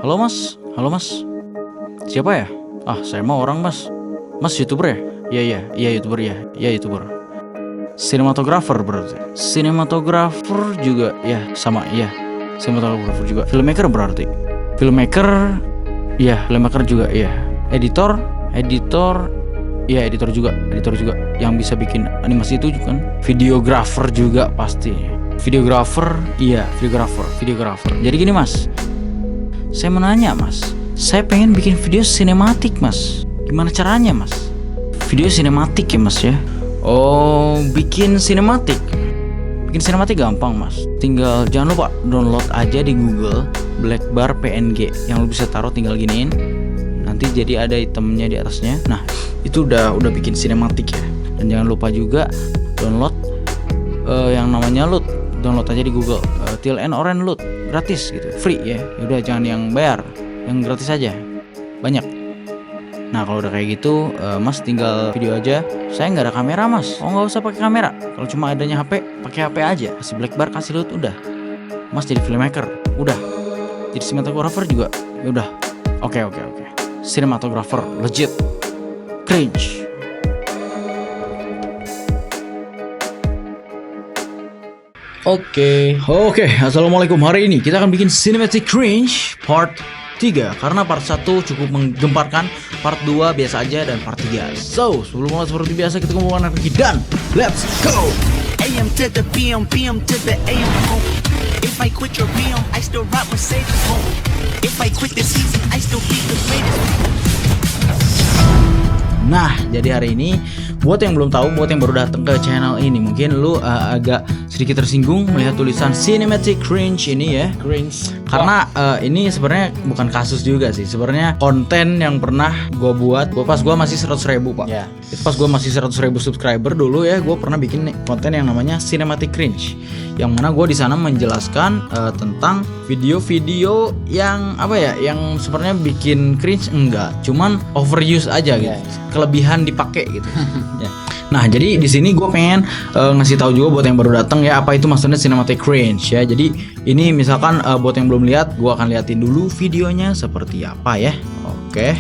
Halo mas, halo mas. Siapa ya? Ah, saya mau orang mas. Mas YouTuber ya? Iya YouTuber ya. Iya YouTuber. Sinematografer berarti. Sinematografer juga ya, sama iya. Sinematografer juga. Filmmaker berarti. Filmmaker, ya filmmaker juga ya. Editor, ya editor juga. Yang bisa bikin animasi itu kan. Videographer juga pasti. Videographer. Jadi gini mas, saya mau nanya mas, saya pengen bikin video sinematik mas. Gimana caranya mas? Video sinematik ya mas ya. Oh, bikin sinematik gampang mas. Tinggal jangan lupa download aja di Google Blackbar PNG. Yang lu bisa taruh tinggal giniin. Nanti jadi ada itemnya di atasnya. Nah, itu udah bikin sinematik ya. Dan jangan lupa juga download yang namanya Loot. Download aja di Google Till and Orange Loot, gratis gitu, free ya. Udah jangan yang bayar, yang gratis aja, banyak. Nah kalau udah kayak gitu, mas tinggal video aja. Saya nggak ada kamera mas. Oh nggak usah pakai kamera. Kalau cuma adanya HP, pakai HP aja. Kasih Blackbar, kasih Loot, udah. Mas jadi filmmaker, udah. Jadi sinematografer juga, ya udah. Oke. Sinematografer legit, cringe. Oke, assalamualaikum. Hari ini kita akan bikin Cinematic Cringe part 3. Karena part 1 cukup menggemparkan, part 2 biasa aja, dan part 3. So, sebelum mulai seperti biasa kita ngomongin lagi dan let's go! AM to the PM, PM to the AM home. If I quit your PM, I still rock Mercedes home. If I quit the season, I still be the greatest. Nah, jadi hari ini buat yang belum tahu, buat yang baru datang ke channel ini, mungkin lu agak sedikit tersinggung melihat tulisan Cinematic Cringe ini ya. Cringe. Karena ini sebenarnya bukan kasus juga sih. Sebenarnya konten yang pernah gue buat, pas gue masih 100.000 pak. Yeah. Itu pas gue masih 100.000 subscriber dulu ya, gue pernah bikin konten yang namanya Cinematic Cringe. Yang mana gue di sana menjelaskan tentang video-video yang apa ya, yang sebenarnya bikin cringe enggak, cuman overuse aja gitu. Kelebihan dipakai gitu. Ya. Nah, jadi di sini gue pengen ngasih tahu juga buat yang baru datang ya, apa itu maksudnya cinematic cringe ya. Jadi ini misalkan buat yang belum lihat, gue akan liatin dulu videonya seperti apa ya. Oke.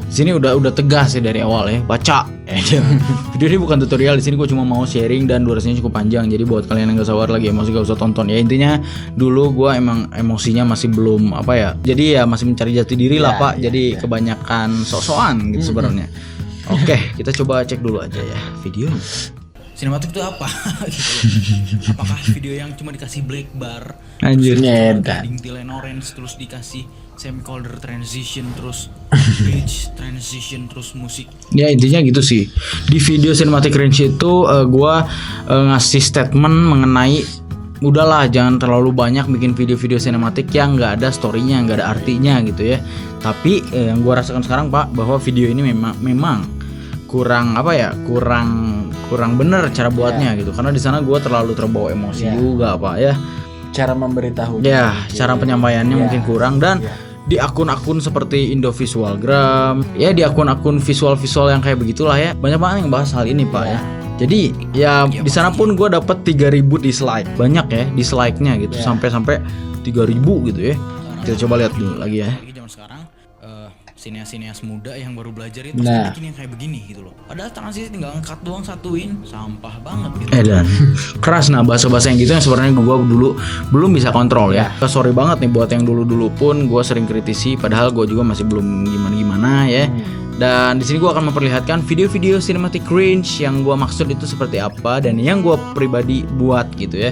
Di sini udah tegas ya dari awal ya, baca. Video ini bukan tutorial, di sini gue cuma mau sharing dan durasinya cukup panjang. Jadi buat kalian yang gak sabar lagi emosi, gak usah tonton ya. Intinya dulu gue emang emosinya masih belum apa ya. Jadi ya masih mencari jati diri lah pak. Jadi kebanyakan sok-sokan gitu sebenarnya. Oke, kita coba cek dulu aja ya video. Sinematik itu apa? Gitu. Apakah video yang cuma dikasih black bar, Anjir nyedan. Till and Orange, terus dikasih semicolor transition, terus bridge transition, terus musik. Ya intinya gitu sih. Di video Cinematic Cringe itu gua ngasih statement mengenai udahlah jangan terlalu banyak bikin video-video sinematik yang nggak ada storynya, nggak ada artinya gitu ya. Tapi yang gua rasakan sekarang pak, bahwa video ini memang kurang apa ya, kurang bener cara buatnya gitu. Karena di sana gua terlalu terbawa emosi juga pak ya. Cara memberitahu. Ya, cara penyampaiannya mungkin kurang. Dan di akun-akun seperti Indovisualgram, ya di akun-akun visual yang kayak begitulah ya, banyak banget yang bahas hal ini pak ya. Jadi ya di sana pun gue dapet 3.000 dislike, banyak ya dislike-nya gitu, sampai 3.000 gitu ya. Kita coba lihat dulu lagi ya. Zaman sekarang sineas muda yang baru belajar itu bikin yang kayak begini gitu loh. Padahal transisi tinggal nge-cut doang, satuin, sampah banget gitu. Dan keras. Nah bahasa-bahasa yang gitu yang sebenarnya gue dulu belum bisa kontrol ya. Sorry banget nih buat yang dulu pun gue sering kritisi, padahal gue juga masih belum gimana ya. Dan di sini gue akan memperlihatkan video-video cinematic cringe yang gue maksud itu seperti apa dan yang gue pribadi buat gitu ya.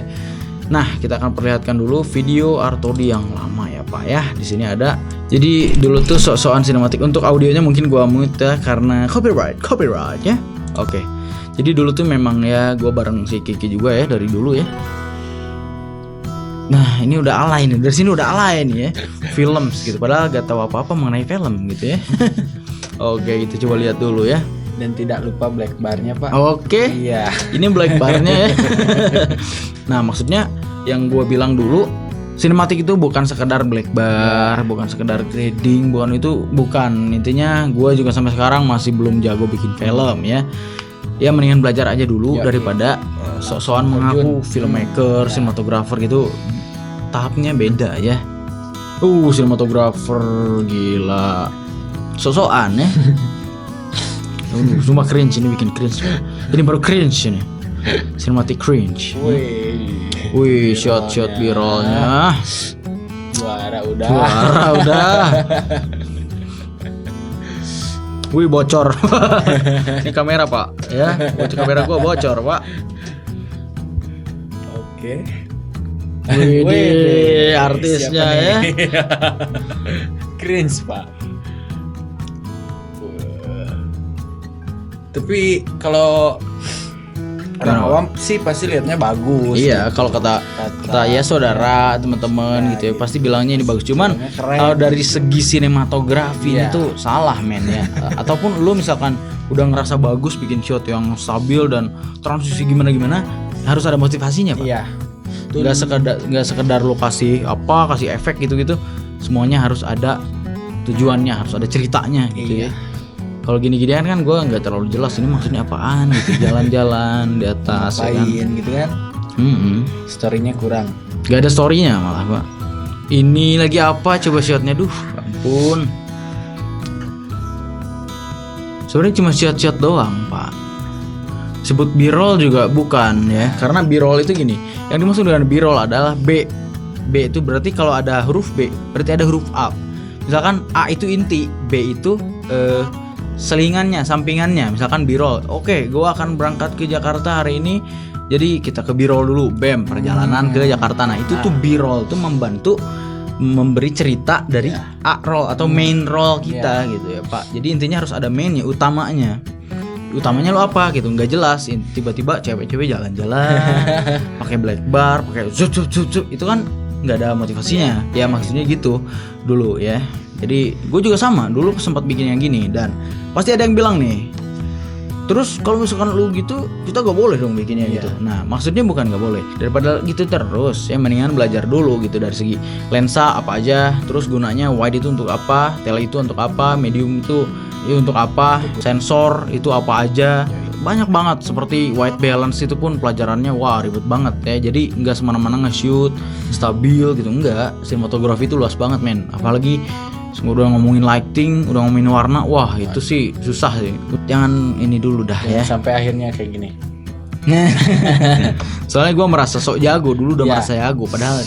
Nah, kita akan perlihatkan dulu video Artodi yang lama ya Pak ya. Di sini ada. Jadi dulu tuh sok-sokan sinematik. Untuk audionya mungkin gue mute ya karena copyright ya. Oke. Jadi dulu tuh memang ya gue bareng si Kiki juga ya dari dulu ya. Nah, ini udah alay nih. Dari sini udah alay nih ya. Film gitu. Padahal gak tahu apa-apa mengenai film gitu ya. Oke, kita coba lihat dulu ya. Dan tidak lupa black bar-nya pak. Oke. Iya. Ini black bar-nya ya. Nah maksudnya yang gue bilang dulu, sinematik itu bukan sekedar black bar, bukan sekedar grading, bukan. Intinya gue juga sampai sekarang masih belum jago bikin film ya. Ya mendingan belajar aja dulu daripada sok-sokan mengaku filmmaker, sinematografer gitu. Tahapnya beda ya. Sinematografer gila. Sosokan ya. Cuma cringe ini bikin cringe. Ini baru cringe ini. Cinematic cringe. Wih, shot B-rollnya. Juara udah. Wih, bocor. Ini kamera, Pak. Ya, kamera gua bocor, Pak. Oke. Wih, artisnya ya. Cringe, Pak. Tapi kalau orang awam sih pasti lihatnya bagus. Iya, kalau kata ya saudara, teman-teman gitu ya, pasti bilangnya ini bagus. Cuman keren. kalau dari segi sinematografi Iya. itu salah men ya. Ataupun lu misalkan udah ngerasa bagus bikin shot yang stabil dan transisi gimana harus ada motivasinya, Pak. Iya. Nggak sekedar lu kasih efek gitu-gitu. Semuanya harus ada tujuannya, harus ada ceritanya gitu Iya. ya. Kalau gini-ginian kan gue nggak terlalu jelas ini maksudnya apaan gitu. Jalan-jalan di atas ya kan. Ngapain gitu kan. Story-nya kurang. Gak ada story-nya malah, Pak. Ini lagi apa coba shotnya, ampun. Sebenarnya cuma shot doang, Pak. Sebut B-roll juga bukan ya, karena B-roll itu gini. Yang dimaksud dengan B-roll adalah B. B itu berarti kalau ada huruf B, berarti ada huruf A. Misalkan A itu inti, B itu selingannya, sampingannya. Misalkan B-roll. Oke, gua akan berangkat ke Jakarta hari ini. Jadi kita ke B-roll dulu, bam, perjalanan ke Jakarta. Nah, itu tuh B-roll tuh membantu memberi cerita dari A-roll atau main roll kita gitu ya, Pak. Jadi intinya harus ada mainnya, utamanya. Utamanya lo apa gitu, nggak jelas. Tiba-tiba cewek-cewek jalan-jalan, pakai black bar, pakai zup, itu kan nggak ada motivasinya. Ya maksudnya gitu dulu ya. Jadi gue juga sama, dulu sempat bikin yang gini dan pasti ada yang bilang nih, terus kalau misalkan lu gitu, kita gak boleh dong bikinnya gitu. Nah maksudnya bukan gak boleh, daripada gitu terus ya mendingan belajar dulu gitu dari segi lensa apa aja, terus gunanya wide itu untuk apa, tele itu untuk apa, medium itu untuk apa, sensor itu apa aja. Banyak banget, seperti white balance itu pun pelajarannya wah ribet banget ya. Jadi nggak semena-mena nge-shoot stabil gitu, enggak. Sinematografi itu luas banget men, apalagi udah ngomongin lighting, udah ngomongin warna, wah itu sih susah sih. Jangan ini dulu dah ya. Sampai akhirnya kayak gini. Soalnya gue merasa sok jago dulu, udah merasa jago, padahal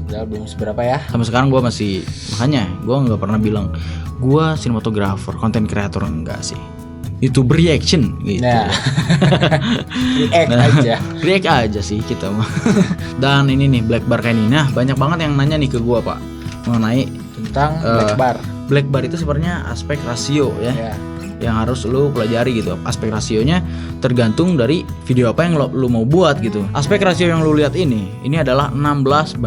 belum seberapa ya. sampai sekarang gue masih, makanya gue nggak pernah bilang gue sinematografer, content creator, enggak sih. YouTube reaction gitu. Nah. React aja sih kita mah. Dan ini nih black bar kayak ini. Nah, banyak banget yang nanya nih ke gua, Pak, mengenai tentang black bar. Black bar itu sebenarnya aspek rasio ya. Yang harus lu pelajari gitu. Aspek rasionya tergantung dari video apa yang lu mau buat gitu. Aspek rasio yang lu lihat ini adalah 16:9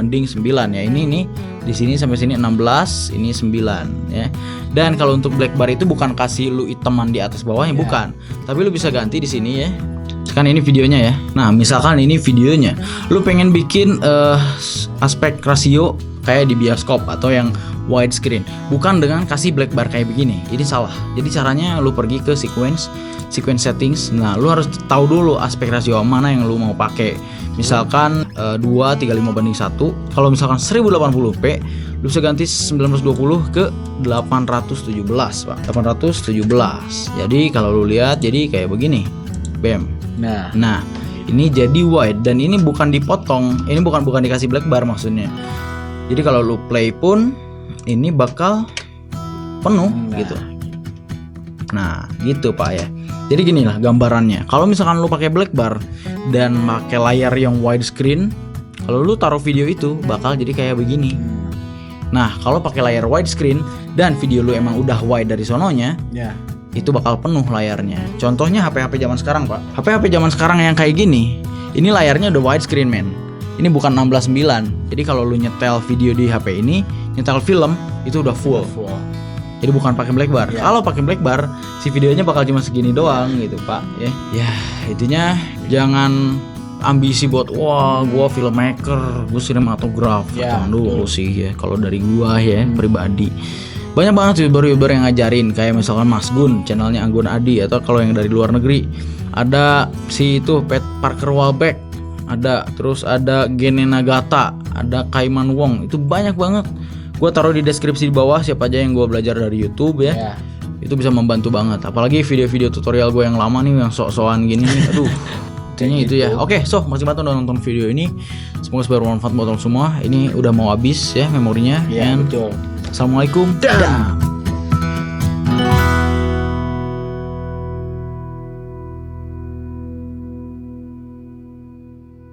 ya. Ini nih di sini sampai sini 16, ini 9 ya. Dan kalau untuk black bar itu bukan kasih lu hitaman di atas bawahnya, bukan. Tapi lu bisa ganti di sini ya. Kan ini videonya ya. Nah, misalkan ini videonya, lu pengen bikin aspek rasio kayak di bioskop atau yang widescreen, bukan dengan kasih black bar kayak begini. Ini salah. Jadi caranya lu pergi ke sequence settings. Nah, lu harus tahu dulu aspek rasio mana yang lu mau pakai. Misalkan 2:35:1. Kalau misalkan 1080p, lu bisa ganti 1920 ke 817, Pak. 817. Jadi kalau lu lihat jadi kayak begini. Bam. Nah, ini jadi wide dan ini bukan dipotong. Ini bukan dikasih black bar maksudnya. Jadi kalau lu play pun ini bakal penuh gitu. Nah, gitu Pak ya. Jadi gini lah gambarannya. Kalau misalkan lu pakai black bar dan pakai layar yang widescreen, kalau lu taruh video itu bakal jadi kayak begini. Nah, kalau pakai layar widescreen dan video lu emang udah wide dari sononya, itu bakal penuh layarnya. Contohnya HP-HP zaman sekarang, Pak. HP-HP zaman sekarang yang kayak gini, ini layarnya udah widescreen, men. Ini bukan 16:9. Jadi kalau lu nyetel video di HP ini, nyetel film itu udah full. Jadi bukan pakai black bar. Kalau pakai black bar, si videonya bakal cuma segini doang gitu, Pak. Ya, intinya jangan ambisi buat wah, gua filmmaker, gua sinematografer. Jangan dulu sih ya. Kalau dari gua ya pribadi. Banyak banget youtuber yang ngajarin, kayak misalkan Mas Gun, channelnya Anggun Adi, atau kalau yang dari luar negeri ada si itu Pat Parker Walbeck. ada, terus ada Gene Nagata, ada Kaiman Wong, itu banyak banget. Gue taruh di deskripsi di bawah siapa aja yang gue belajar dari YouTube ya. Ya. Itu bisa membantu banget. Apalagi video-video tutorial gue yang lama nih, yang sok-sokan gini nih. Aduh, intinya itu ya. Oke, so makasih banget udah nonton video ini. Semoga bermanfaat buat semua. Ini udah mau habis ya memorinya. Iya, And betul. Assalamualaikum. Dadah.